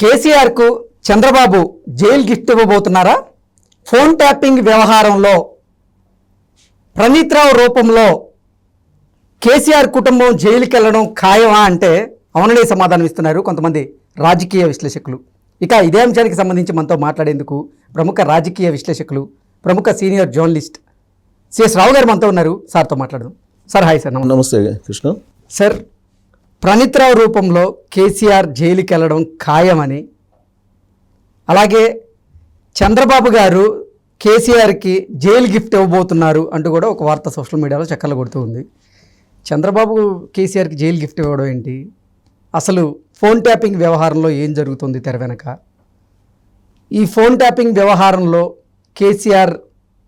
కేసీఆర్కు Chandrababu jail gift ఇవ్వబోతున్నారా? Phone tapping వ్యవహారంలో ప్రణీత్రావు రూపంలో కేసీఆర్ కుటుంబం జైలుకి వెళ్ళడం ఖాయమా అంటే అవుననే సమాధానం ఇస్తున్నారు కొంతమంది రాజకీయ విశ్లేషకులు. ఇక ఇదే అంశానికి సంబంధించి మనతో మాట్లాడేందుకు ప్రముఖ రాజకీయ విశ్లేషకులు, ప్రముఖ సీనియర్ జర్నలిస్ట్ సిఎస్ రావు గారు మనతో ఉన్నారు. సార్తో మాట్లాడదాం. Sir hi sir. నమస్తే కృష్ణ. సార్, ప్రణీత్రావు రూపంలో కేసీఆర్ జైలుకి వెళ్ళడం ఖాయమని, అలాగే చంద్రబాబు గారు కేసీఆర్కి జైలు గిఫ్ట్ ఇవ్వబోతున్నారు అంటూ కూడా ఒక వార్త సోషల్ మీడియాలో చక్కర్లు కొడుతూ ఉంది. చంద్రబాబు కేసీఆర్కి జైలు గిఫ్ట్ ఇవ్వడం ఏంటి? అసలు ఫోన్ ట్యాపింగ్ వ్యవహారంలో ఏం జరుగుతుంది తెర వెనక? ఈ ఫోన్ ట్యాపింగ్ వ్యవహారంలో కేసీఆర్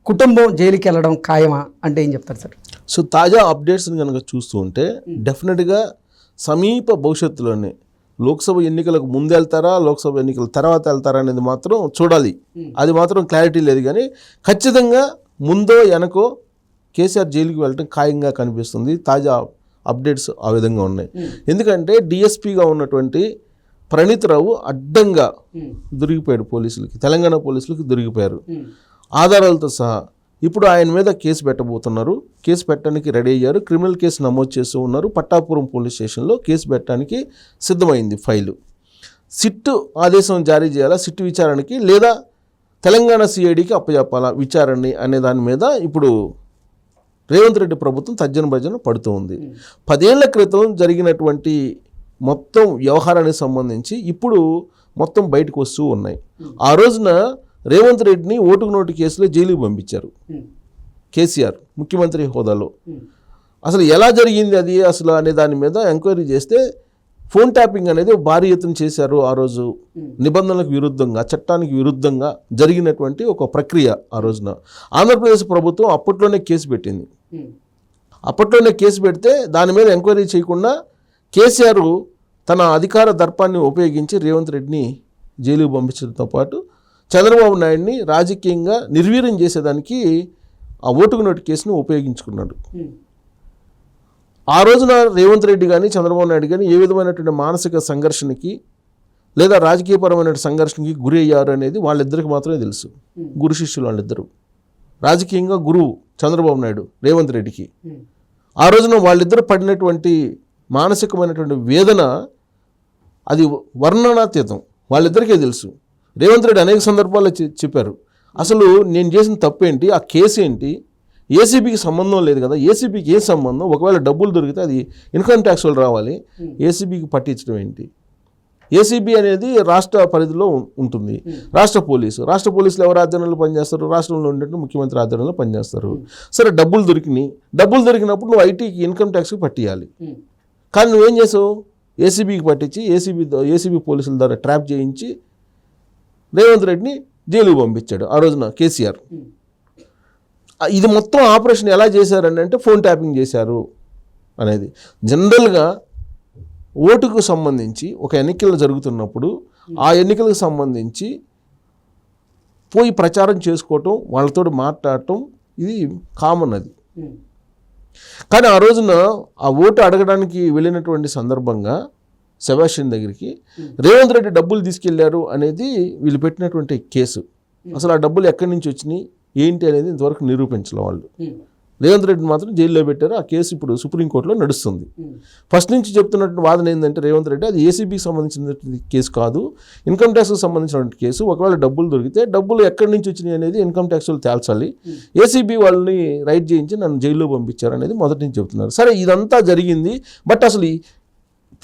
కుటుంబం జైలుకి వెళ్ళడం ఖాయమా అంటే ఏం చెప్తారు సార్? సో తాజా అప్డేట్స్ని కనుక చూస్తూ ఉంటే డెఫినెట్గా సమీప భవిష్యత్తులోనే లోక్సభ ఎన్నికలకు ముందు వెళ్తారా, లోక్సభ ఎన్నికల తర్వాత వెళ్తారా అనేది మాత్రం చూడాలి. అది మాత్రం క్లారిటీ లేదు. కానీ ఖచ్చితంగా ముందో వెనకో కేసీఆర్ జైలుకి వెళ్ళడం ఖాయంగా కనిపిస్తుంది. తాజా అప్డేట్స్ ఆ విధంగా ఉన్నాయి. ఎందుకంటే డిఎస్పీగా ఉన్నటువంటి ప్రణీత్రావు అడ్డంగా దొరికిపోయాడు పోలీసులకి, తెలంగాణ పోలీసులకి దొరికిపోయారు ఆధారాలతో సహా. ఇప్పుడు ఆయన మీద కేసు పెట్టబోతున్నారు. కేసు పెట్టడానికి రెడీ అయ్యారు. క్రిమినల్ కేసు నమోదు చేస్తూ ఉన్నారు. పట్టాపురం పోలీస్ స్టేషన్లో కేసు పెట్టడానికి సిద్ధమైంది ఫైలు. సిట్ ఆదేశం జారీ చేయాలా సిట్ విచారణకి, లేదా తెలంగాణ సిఐడికి అప్పచెప్పాలా విచారణని అనే దాని మీద ఇప్పుడు రేవంత్ రెడ్డి ప్రభుత్వం తర్జన భర్జన పడుతూ ఉంది. 10 ఏళ్ల క్రితం జరిగినటువంటి మొత్తం వ్యవహారానికి సంబంధించి ఇప్పుడు మొత్తం బయటకు వస్తూ ఉన్నాయి. ఆ రోజున రేవంత్ రెడ్డిని ఓటుకు నోటు కేసులో జైలుకి పంపించారు కేసీఆర్ ముఖ్యమంత్రి హోదాలో. అసలు ఎలా జరిగింది అది అసలు అనే దాని మీద ఎంక్వైరీ చేస్తే ఫోన్ ట్యాపింగ్ అనేది భారీ ఎత్తున చేశారు. ఆ రోజు నిబంధనలకు విరుద్ధంగా, చట్టానికి విరుద్ధంగా జరిగినటువంటి ఒక ప్రక్రియ. ఆ రోజున ఆంధ్రప్రదేశ్ ప్రభుత్వం అప్పట్లోనే కేసు పెట్టింది. అప్పట్లోనే కేసు పెడితే దాని మీద ఎంక్వైరీ చేయకుండా కేసీఆర్ తన అధికార దర్పాన్ని ఉపయోగించి రేవంత్ రెడ్డిని జైలుకు పంపించడంతో పాటు చంద్రబాబు నాయుడిని రాజకీయంగా నిర్వీర్యం చేసేదానికి ఆ ఓటుకు నోటు కేసును ఉపయోగించుకున్నాడు. ఆ రోజున రేవంత్ రెడ్డి కానీ చంద్రబాబు నాయుడు కానీ ఏ విధమైనటువంటి మానసిక సంఘర్షణకి లేదా రాజకీయపరమైన సంఘర్షణకి గురి అయ్యారు అనేది వాళ్ళిద్దరికి మాత్రమే తెలుసు. గురు శిష్యులు వాళ్ళిద్దరు. రాజకీయంగా గురువు చంద్రబాబు నాయుడు రేవంత్ రెడ్డికి. ఆ రోజున వాళ్ళిద్దరు పడినటువంటి మానసికమైనటువంటి వేదన అది వర్ణనాతీతం, వాళ్ళిద్దరికీ తెలుసు. రేవంత్ రెడ్డి అనేక సందర్భాల్లో చెప్పారు, అసలు నేను చేసిన తప్పేంటి, ఆ కేసు ఏంటి, ఏసీబీకి సంబంధం లేదు కదా, ఏసీబీకి ఏ సంబంధం, ఒకవేళ డబ్బులు దొరికితే అది ఇన్కమ్ ట్యాక్స్ వాళ్ళు రావాలి, ఏసీబీకి పట్టించడం ఏంటి? ఏసీబీ అనేది రాష్ట్ర పరిధిలో ఉంటుంది. రాష్ట్ర పోలీసులు ఎవరు ఆధ్వర్యంలో పనిచేస్తారు? రాష్ట్రంలో ఉండేట్టు ముఖ్యమంత్రి ఆధ్వర్యంలో పనిచేస్తారు. సరే, డబ్బులు దొరికినప్పుడు నువ్వు ఐటీకి ఇన్కమ్ ట్యాక్స్కి పట్టియాలి. కానీ నువ్వేం చేసావు? ఏసీబీకి పట్టించి ఏసీబీ పోలీసుల ద్వారా ట్రాప్ చేయించి రేవంత్ రెడ్డిని జైలుకు పంపించాడు ఆ రోజున కేసీఆర్. ఇది మొత్తం ఆపరేషన్ ఎలా చేశారని అంటే ఫోన్ ట్యాపింగ్ చేశారు అనేది. జనరల్గా ఓటుకు సంబంధించి ఒక ఎన్నికలు జరుగుతున్నప్పుడు ఆ ఎన్నికలకు సంబంధించి పోయి ప్రచారం చేసుకోవటం, వాళ్ళతో మాట్లాడటం ఇది కామన్ అది. కానీ ఆ రోజున ఆ ఓటు అడగడానికి వెళ్ళినటువంటి సందర్భంగా సెబాస్టియన్ దగ్గరికి రేవంత్ రెడ్డి డబ్బులు తీసుకెళ్లారు అనేది వీళ్ళు పెట్టినటువంటి కేసు. అసలు ఆ డబ్బులు ఎక్కడి నుంచి వచ్చినాయి ఏంటి అనేది ఇంతవరకు నిరూపించలే వాళ్ళు. రేవంత్ రెడ్డి మాత్రం జైల్లో పెట్టారు. ఆ కేసు ఇప్పుడు సుప్రీంకోర్టులో నడుస్తుంది. ఫస్ట్ నుంచి చెప్తున్నటువంటి వాదన ఏంటంటే రేవంత్ రెడ్డి అది ఏసీబీకి సంబంధించినటువంటి కేసు కాదు, ఇన్కమ్ ట్యాక్స్కి సంబంధించినటువంటి కేసు. ఒకవేళ డబ్బులు దొరికితే డబ్బులు ఎక్కడి నుంచి వచ్చినాయి అనేది ఇన్కమ్ ట్యాక్స్ వాళ్ళు తేల్చాలి. ఏసీబీ వాళ్ళని రైట్ చేయించి నన్ను జైల్లో పంపించారు అనేది మొదటి నుంచి చెప్తున్నారు. సరే, ఇదంతా జరిగింది. బట్ అసలు ఈ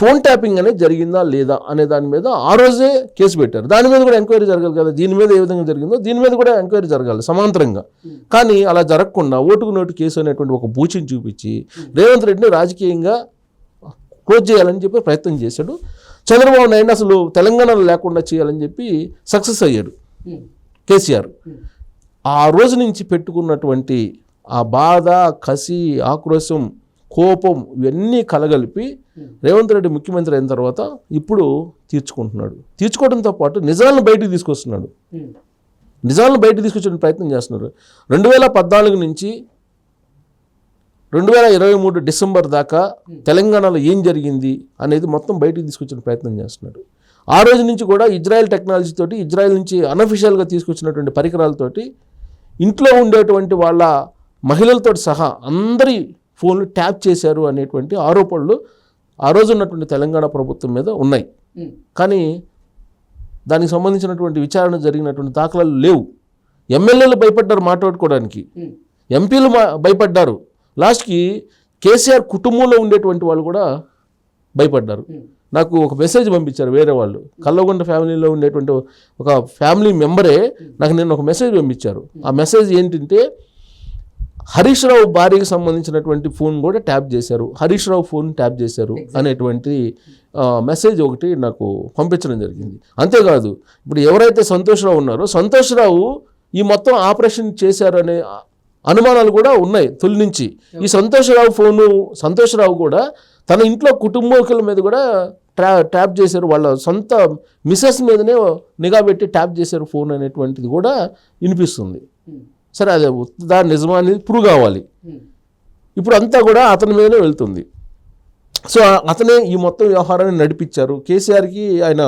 ఫోన్ ట్యాపింగ్ అనేది జరిగిందా లేదా అనే దాని మీద ఆ రోజే కేసు పెట్టారు. దాని మీద కూడా ఎంక్వైరీ జరగాలి కదా. దీని మీద ఏ విధంగా జరిగిందో దీని మీద కూడా ఎంక్వైరీ జరగాలి సమాంతరంగా. కానీ అలా జరగకుండా ఓటుకు నోటు కేసు అనేటువంటి ఒక బూచిని చూపించి రేవంత్ రెడ్డిని రాజకీయంగా క్లోజ్ చేయాలని చెప్పి ప్రయత్నం చేశాడు. చంద్రబాబు నాయుడు అసలు తెలంగాణలో లేకుండా చేయాలని చెప్పి సక్సెస్ అయ్యాడు కేసీఆర్. ఆ రోజు నుంచి పెట్టుకున్నటువంటి ఆ బాధ, కసి, ఆక్రోశం, కోపం ఇవన్నీ కలగలిపి రేవంత్ రెడ్డి ముఖ్యమంత్రి అయిన తర్వాత ఇప్పుడు తీర్చుకోవడంతో పాటు నిజాలను బయటకు తీసుకొస్తున్నాడు. నిజాలను బయటకు తీసుకొచ్చే ప్రయత్నం చేస్తున్నారు. 2014 నుంచి 2023 డిసెంబర్ దాకా తెలంగాణలో ఏం జరిగింది అనేది మొత్తం బయటికి తీసుకొచ్చిన ప్రయత్నం చేస్తున్నాడు. ఆ రోజు నుంచి కూడా ఇజ్రాయెల్ టెక్నాలజీ తోటి, ఇజ్రాయెల్ నుంచి అన్అఫిషియల్గా తీసుకొచ్చినటువంటి పరికరాలతోటి ఇంట్లో ఉండేటువంటి వాళ్ళ మహిళలతో సహా అందరి ఫోన్లు ట్యాప్ చేశారు అనేటువంటి ఆరోపణలు ఆ రోజు ఉన్నటువంటి తెలంగాణ ప్రభుత్వం మీద ఉన్నాయి. కానీ దానికి సంబంధించినటువంటి విచారణ జరిగినటువంటి దాఖలాలు లేవు. ఎమ్మెల్యేలు భయపడ్డారు మాట్లాడుకోవడానికి, ఎంపీలు భయపడ్డారు, లాస్ట్కి కేసీఆర్ కుటుంబంలో ఉండేటువంటి వాళ్ళు కూడా భయపడ్డారు. నాకు ఒక మెసేజ్ పంపించారు వేరే వాళ్ళు, కల్లగొండ ఫ్యామిలీలో ఉండేటువంటి ఒక ఫ్యామిలీ మెంబరే నాకు నేను ఒక మెసేజ్ పంపించారు. ఆ మెసేజ్ ఏంటంటే హరీష్ రావు భార్యకి సంబంధించినటువంటి ఫోన్ కూడా ట్యాప్ చేశారు, హరీష్ రావు ఫోన్ ట్యాప్ చేశారు అనేటువంటి మెసేజ్ ఒకటి నాకు పంపించడం జరిగింది. అంతేకాదు ఇప్పుడు ఎవరైతే సంతోష్ రావు ఉన్నారో సంతోష్ రావు ఈ మొత్తం ఆపరేషన్ చేశారు అనే అనుమానాలు కూడా ఉన్నాయి తొలి నుంచి. ఈ సంతోష్ రావు కూడా తన ఇంట్లో కుటుంబీకుల మీద కూడా ట్యాప్ చేశారు, వాళ్ళ సొంత మిసెస్ మీదనే నిఘా పెట్టి ట్యాప్ చేశారు ఫోన్ అనేటువంటిది కూడా వినిపిస్తుంది. సరే అదే దాని నిజమా అనేది ప్రూవ్ కావాలి. ఇప్పుడు అంతా కూడా అతని మీదనే వెళ్తుంది. సో అతనే ఈ మొత్తం వ్యవహారాన్ని నడిపించారు. కేసీఆర్కి ఆయన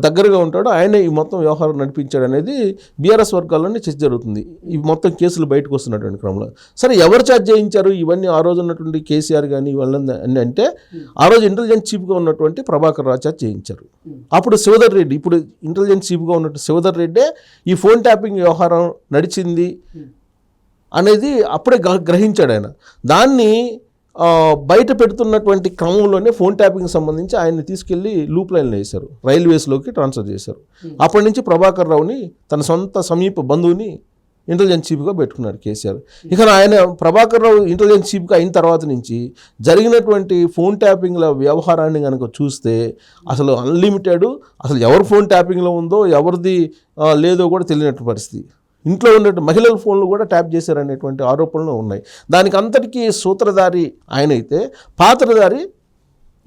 దగ్గరగా ఉంటాడు, ఆయనే ఈ మొత్తం వ్యవహారం నడిపించాడు అనేది బీఆర్ఎస్ వర్గాల్లోనే చర్చ జరుగుతుంది. ఈ మొత్తం కేసులు బయటకు వస్తున్నటువంటి క్రమంలో సరే ఎవరు ఛార్జ్ చేయించారు ఇవన్నీ? ఆ రోజు ఉన్నటువంటి కేసీఆర్ కానీ వాళ్ళని అంటే ఆ రోజు ఇంటెలిజెన్స్ చీఫ్గా ఉన్నటువంటి ప్రభాకర్ రావు ఛార్జ్ చేయించారు. అప్పుడు శివధర్ రెడ్డి, ఇప్పుడు ఇంటెలిజెన్స్ చీఫ్గా ఉన్నటువంటి శివధర్ రెడ్డే ఈ ఫోన్ ట్యాపింగ్ వ్యవహారం నడిచింది అనేది అప్పుడే గ్రహించాడు ఆయన. దాన్ని బయట పెడుతున్నటువంటి క్రమంలోనే ఫోన్ ట్యాపింగ్ సంబంధించి ఆయన్ని తీసుకెళ్లి లూప్ లైన్లో వేశారు, రైల్వేస్లోకి ట్రాన్స్ఫర్ చేశారు. అప్పటి నుంచి ప్రభాకర్ రావుని తన సొంత సమీప బంధువుని ఇంటెలిజెన్స్ చీఫ్గా పెట్టుకున్నాడు కేసీఆర్. ఇక ఆయన ప్రభాకర్ రావు ఇంటెలిజెన్స్ చీఫ్గా అయిన తర్వాత నుంచి జరిగినటువంటి ఫోన్ ట్యాపింగ్ల వ్యవహారాన్ని కనుక చూస్తే అసలు అన్లిమిటెడ్, అసలు ఎవరు ఫోన్ ట్యాపింగ్లో ఉందో ఎవరిది లేదో కూడా తెలియనట్టు పరిస్థితి. ఇంట్లో ఉండే మహిళల ఫోన్లు కూడా ట్యాప్ చేశారనేటువంటి ఆరోపణలు ఉన్నాయి. దానికి అంతటికీ సూత్రధారి ఆయన అయితే, పాత్రధారి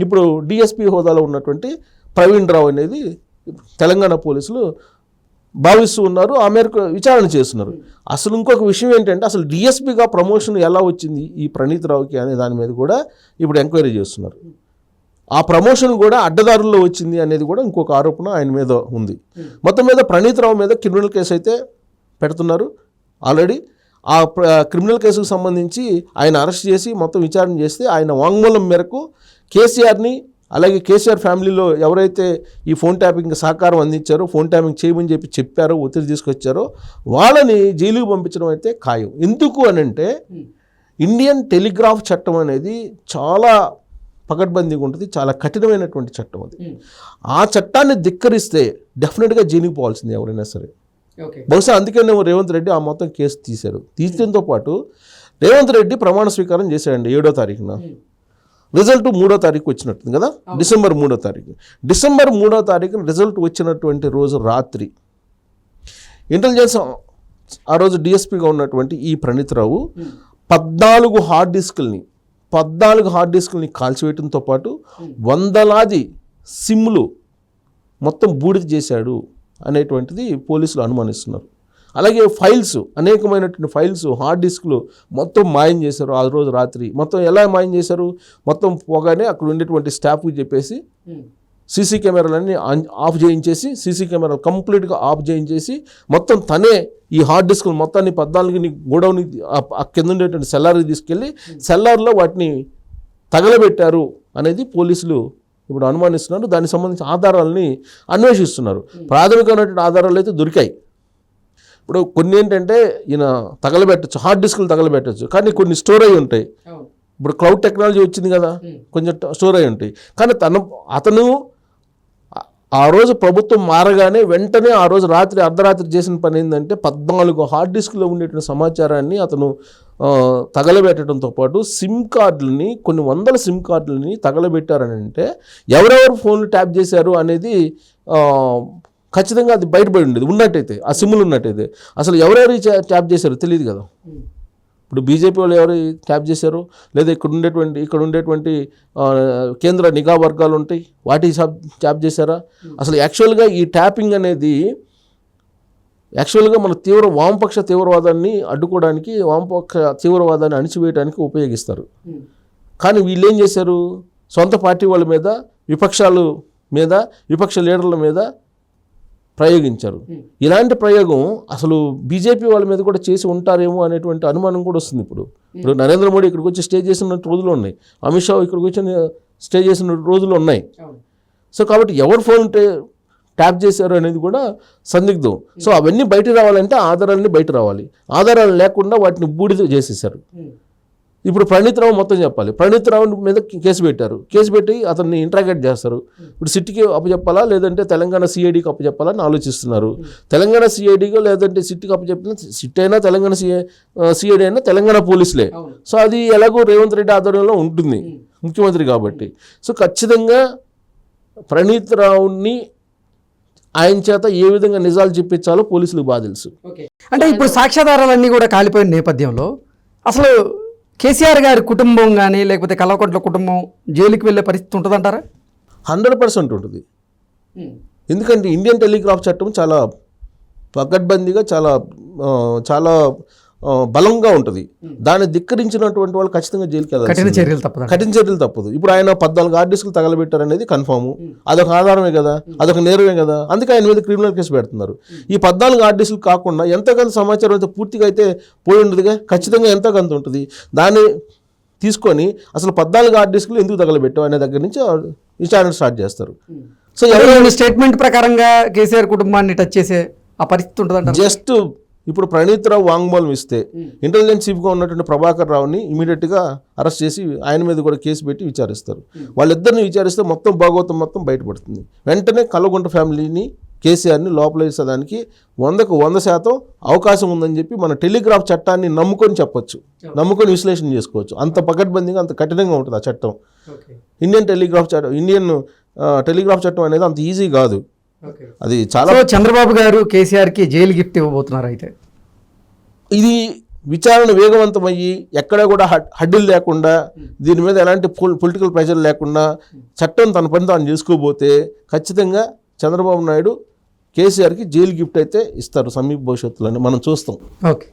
ఇప్పుడు డిఎస్పీ హోదాలో ఉన్నటువంటి ప్రవీణ్ రావు అనేది తెలంగాణ పోలీసులు భావిస్తూ ఉన్నారు. ఆ మేరకు విచారణ చేస్తున్నారు. అసలు ఇంకొక విషయం ఏంటంటే అసలు డిఎస్పీగా ప్రమోషన్ ఎలా వచ్చింది ఈ ప్రణీత్ రావుకి అనే దాని మీద కూడా ఇప్పుడు ఎంక్వైరీ చేస్తున్నారు. ఆ ప్రమోషన్ కూడా అడ్డదారుల్లో వచ్చింది అనేది కూడా ఇంకొక ఆరోపణ ఆయన మీద ఉంది. మొత్తం మీద ప్రణీత్ రావు మీద క్రిమినల్ కేసు అయితే పెడుతున్నారు ఆల్రెడీ. ఆ క్రిమినల్ కేసుకు సంబంధించి ఆయన అరెస్ట్ చేసి మొత్తం విచారణ చేస్తే ఆయన వాంగ్మూలం మేరకు కేసీఆర్ని అలాగే కేసీఆర్ ఫ్యామిలీలో ఎవరైతే ఈ ఫోన్ ట్యాపింగ్ సహకారం అందించారో, ఫోన్ ట్యాపింగ్ చేయమని చెప్పారో, ఒత్తిడి తీసుకొచ్చారో వాళ్ళని జైలుకు పంపించడం అయితే ఖాయం. ఎందుకు అనంటే ఇండియన్ టెలిగ్రాఫ్ చట్టం అనేది చాలా పకడ్బందీగా ఉంటుంది, చాలా కఠినమైనటువంటి చట్టం అది. ఆ చట్టాన్ని ధిక్కరిస్తే డెఫినెట్గా జైలుకి పోవాల్సింది ఎవరైనా సరే. బహుశా అందుకనే రేవంత్ రెడ్డి ఆ మొత్తం కేసు తీశారు. తీయడంతో పాటు రేవంత్ రెడ్డి ప్రమాణ స్వీకారం చేశాడండి 7వ తారీఖున. రిజల్ట్ 3వ తారీఖు వచ్చినట్టుంది కదా, డిసెంబర్ 3వ తారీఖు. డిసెంబర్ 3వ తారీఖున రిజల్ట్ వచ్చినటువంటి రోజు రాత్రి ఇంటెలిజెన్స్ ఆ రోజు డిఎస్పీగా ఉన్నటువంటి ఈ ప్రణీత్ రావు 14 హార్డ్ డిస్కుల్ని కాల్చివేయడంతో పాటు వందలాది సిమ్లు మొత్తం బూడిద చేశాడు అనేటువంటిది పోలీసులు అనుమానిస్తున్నారు. అలాగే ఫైల్స్, అనేకమైనటువంటి ఫైల్స్, హార్డ్ డిస్క్లు మొత్తం మాయం చేశారు ఆ రోజు రాత్రి. మొత్తం ఎలా మాయం చేశారు? మొత్తం పోగానే అక్కడ ఉండేటువంటి స్టాఫ్కి చెప్పేసి సీసీ కెమెరాలన్నీ ఆఫ్ చేయించేసి, సీసీ కెమెరాలు కంప్లీట్గా ఆఫ్ చేయించేసి మొత్తం తనే ఈ హార్డ్ డిస్క్లు మొత్తాన్ని 14ని గోడౌన్ కింద ఉండేటువంటి సెల్లార్కి తీసుకెళ్ళి సెల్లార్లో వాటిని తగలబెట్టారు అనేది పోలీసులు ఇప్పుడు అనుమానిస్తున్నారు. దానికి సంబంధించిన ఆధారాలని అన్వేషిస్తున్నారు. ప్రాథమికమైనటువంటి ఆధారాలు అయితే దొరికాయి. ఇప్పుడు కొన్ని ఏంటంటే ఈయన తగలబెట్టచ్చు, హార్డ్ డిస్క్లు తగలబెట్టచ్చు, కానీ కొన్ని స్టోర్ అయి ఉంటాయి. ఇప్పుడు క్లౌడ్ టెక్నాలజీ వచ్చింది కదా, కొంచెం స్టోర్ అయి ఉంటాయి. కానీ అతను ఆ రోజు ప్రభుత్వం మారగానే వెంటనే ఆ రోజు రాత్రి అర్ధరాత్రి చేసిన పని ఏంటంటే 14 హార్డ్ డిస్క్లో ఉండేటువంటి సమాచారాన్ని అతను తగలబెట్టడంతో పాటు సిమ్ కార్డులని, కొన్ని వందల సిమ్ కార్డులని తగలబెట్టారని అంటే ఎవరెవరు ఫోన్లు ట్యాప్ చేశారు అనేది ఖచ్చితంగా అది బయటపడి ఉండేది ఉన్నట్టయితే, ఆ సిమ్లు ఉన్నట్టయితే. అసలు ఎవరెవరు ట్యాప్ చేశారో తెలియదు కదా. ఇప్పుడు బీజేపీ వాళ్ళు ఎవరు ట్యాప్ చేశారు, లేదా ఇక్కడ ఉండేటువంటి కేంద్ర నిఘా వర్గాలు ఉంటాయి, వాటి ట్యాప్ చేశారా? అసలు యాక్చువల్గా ఈ ట్యాపింగ్ అనేది మన వామపక్ష తీవ్రవాదాన్ని అడ్డుకోవడానికి, వామపక్ష తీవ్రవాదాన్ని అణిచివేయడానికి ఉపయోగిస్తారు. కానీ వీళ్ళు ఏం చేశారు? సొంత పార్టీ వాళ్ళ మీద, విపక్షాలు మీద విపక్ష లీడర్ల మీద ప్రయోగించారు. ఇలాంటి ప్రయోగం అసలు బీజేపీ వాళ్ళ మీద కూడా చేసి ఉంటారేమో అనేటువంటి అనుమానం కూడా వస్తుంది. ఇప్పుడు నరేంద్ర మోడీ ఇక్కడికి వచ్చి స్టే చేసిన రోజులు ఉన్నాయి, అమిత్ షా ఇక్కడికి వచ్చి స్టే చేసిన రోజులు ఉన్నాయి. సో కాబట్టి ఎవరు ఫోన్ ట్యాప్ చేశారు అనేది కూడా సందిగ్ధం. సో అవన్నీ బయట రావాలంటే ఆధారాలన్నీ బయట రావాలి. ఆధారాలు లేకుండా వాటిని బూడిద చేసేసారు. ఇప్పుడు ప్రణీత్ రావు మొత్తం చెప్పాలి. ప్రణీత్ రావు మీద కేసు పెట్టారు. కేసు పెట్టి అతన్ని ఇంట్రాగేట్ చేస్తారు. ఇప్పుడు సిట్కి అప్పచెప్పాలా లేదంటే తెలంగాణ సిఐడికి అప్పచెప్పాలా అని ఆలోచిస్తున్నారు. తెలంగాణ సిఐడిగా లేదంటే సిట్కి అప్పచెప్పిన సిట్ అయినా తెలంగాణ సిఐడి అయినా తెలంగాణ పోలీసులే. సో అది ఎలాగో రేవంత్ రెడ్డి ఆధ్వర్యంలో ఉంటుంది ముఖ్యమంత్రి కాబట్టి. సో ఖచ్చితంగా ప్రణీత్ రావుని ఆయన చేత ఏ విధంగా నిజాలు చెప్పించాలో పోలీసులకు బాగా తెలుసు. అంటే ఇప్పుడు సాక్ష్యాధారాలన్నీ కూడా కాలిపోయిన నేపథ్యంలో అసలు కేసీఆర్ గారి కుటుంబం కానీ లేకపోతే కల్వకుంట్ల కుటుంబం జైలుకి వెళ్ళే పరిస్థితి ఉంటుందంటారా? 100% ఉంటుంది. ఎందుకంటే ఇండియన్ టెలిగ్రాఫ్ చట్టం చాలా పకడ్బందీగా చాలా బలంగా ఉంటుంది. దాన్ని ధిక్కరించినటువంటి వాళ్ళు ఖచ్చితంగా జైలుకి వెళ్ళాలి. కఠిన చర్యలు తప్పదు. ఇప్పుడు ఆయన 14 ఆర్డిస్టులు తగలబెట్టారనేది కన్ఫామ్. అదొక ఆధారమే కదా, అదొక నేరమే కదా. అందుకే ఆయన మీద క్రిమినల్ కేసు పెడుతున్నారు. ఈ 14 ఆర్డిస్టులు కాకుండా ఎంతకంత సమాచారం అయితే పూర్తిగా అయితే పోయి ఉండదుగా, ఖచ్చితంగా ఎంతకంత ఉంటుంది. దాన్ని తీసుకొని అసలు 14 ఆర్డిస్టులు ఎందుకు తగలబెట్టావు అనే దగ్గర నుంచి విచారణ స్టార్ట్ చేస్తారు. సో ఎవరైనా స్టేట్మెంట్ ప్రకారంగా కేసీఆర్ కుటుంబాన్ని టచ్ చేసే ఆ పరిస్థితి ఉంటుందంట. జస్ట్ ఇప్పుడు ప్రణీత్ రావు వాంగ్మూలం ఇస్తే ఇంటెలిజెన్స్ చీఫ్గా ఉన్నటువంటి ప్రభాకర్ రావుని ఇమీడియట్గా అరెస్ట్ చేసి ఆయన మీద కూడా కేసు పెట్టి విచారిస్తారు. వాళ్ళిద్దరిని విచారిస్తే మొత్తం భాగవతం మొత్తం బయటపడుతుంది. వెంటనే కల్వకుంట్ల ఫ్యామిలీని కేసీఆర్ని లోపలేసేదానికి 100% అవకాశం ఉందని చెప్పి మన టెలిగ్రాఫ్ చట్టాన్ని నమ్ముకొని విశ్లేషణ చేసుకోవచ్చు. అంత పకడ్బందీగా అంత కఠినంగా ఉంటుంది ఆ చట్టం. ఇండియన్ టెలిగ్రాఫ్ చట్టం అనేది అంత ఈజీ కాదు. అది చాలా. చంద్రబాబు గారు కేసీఆర్కి జైలు గిఫ్ట్ ఇవ్వబోతున్నారు. అయితే ఇది విచారణ వేగవంతమయ్యి ఎక్కడ కూడా హడ్డీలు లేకుండా, దీని మీద ఎలాంటి పొలిటికల్ ప్రెషర్ లేకుండా చట్టం తన పని తాను చేసుకోబోతే ఖచ్చితంగా చంద్రబాబు నాయుడు కేసీఆర్కి జైలు గిఫ్ట్ అయితే ఇస్తారు సమీప భవిష్యత్తులో మనం చూస్తాం. ఓకే.